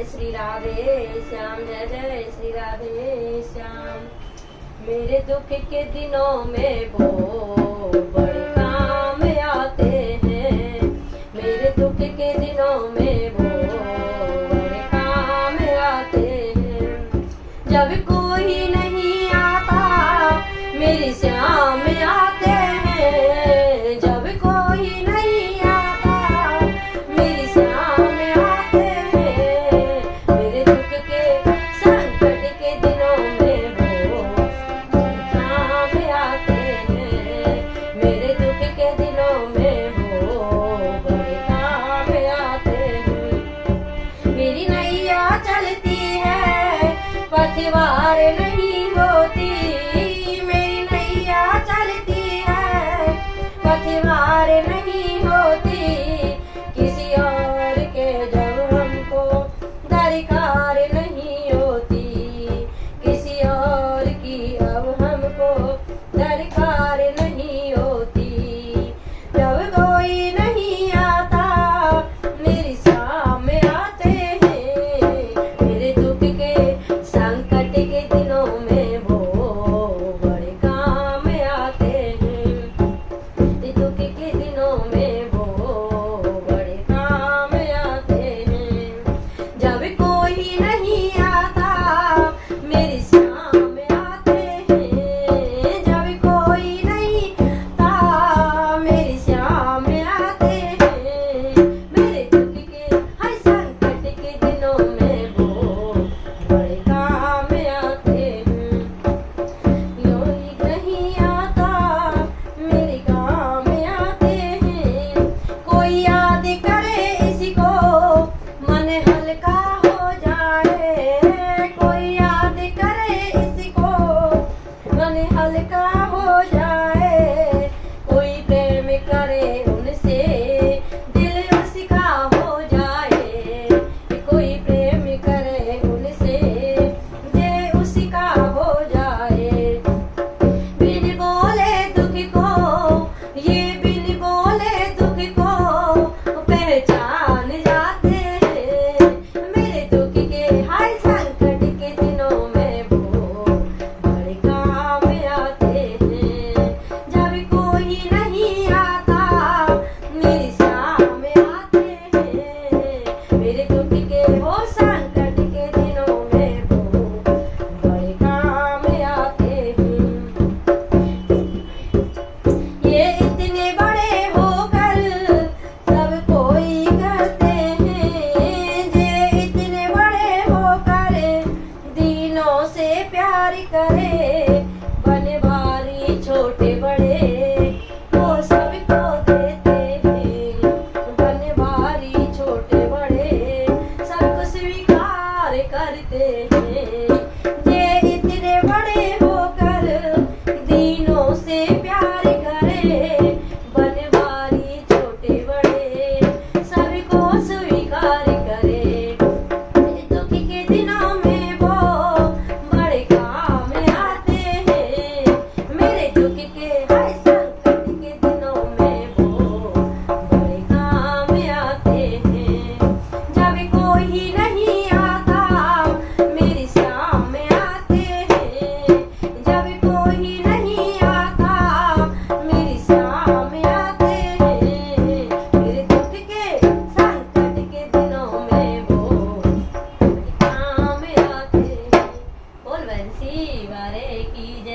जय श्री राधे श्याम, जय जय श्री राधे श्याम। मेरे दुख के दिनों में वो बड़े काम आते हैं, मेरे दुख के दिनों में वो बड़े काम आते हैं। जब कोई नहीं आता मेरी श्याम आते हैं, जब कोई नहीं आता मेरी श्याम आते हैं। मेरे दुख के संकट के दिनों में वो काम आते हैं, मेरे दुख के दिनों में वो बड़े काम आते हैं। मेरी नैया चलती है पतवार नहीं होती, मेरी नैया चलती है पतवार नहीं होती। किसी और के जब हमको दरकार नहीं होती, किसी और की अब हमको दरकार नहीं होती। जब कोई नहीं आता मेरी श्याम आते हैं, मेरे दुख के संकट के दिनों में वो बड़े काम आते हैं, मेरे दुख के दिनों में वो बड़े काम आते हैं। जब कोई नहीं आता मेरी श्याम आते हैं, जब कोई नहीं आता मेरी श्याम आते हैं। मेरे दुख के हर संकट के दिनों में वो बड़े काम आते हैं। कोई नहीं आता मेरे काम आते हैं, कोई याद करे इसी को मन हल्का हो जाए, कोई याद करे इसी को मन हल्का हो जाए। कोई प्रेम करे उनसे दिल उसका हो जाए, कोई प्रेम करे उनसे दिल उसका हो जाए। बिन बोले दुख को, ये बिन बोले दुख को पहचान जाते हैं। मेरे दुख के हर संकट के दिनों में वो बड़े काम आते हैं। जब कोई नहीं आता मेरी श्याम आते हैं, मेरे दुख के वो संकट के दिनों में वो बड़े काम आते हैं। ये इतने बड़े होकर सब कोई करते हैं, ये इतने बड़े होकर दीनों से प्यार करे। बनवारी छोटे बड़े वो सबको देते हैं, बनवारी छोटे बड़े सबको स्वीकार करते हैं। ये इतने बड़े होकर दीनों से प्यार करे, बनवारी छोटे बड़े सबको स्वीकार करे। मेरे दुख के दिनों में वो बड़े काम आते हैं, मेरे दुख के हर संकट के दिनों में वो बड़े काम आते हैं। जब कोई नहीं आता मेरी श्याम आते हैं, जब कोई नहीं आता मेरी श्याम आते हैं। मेरे दुख के संकट के दिनों में वो बड़े काम आते हैं। बोल बंसी वारे की जय।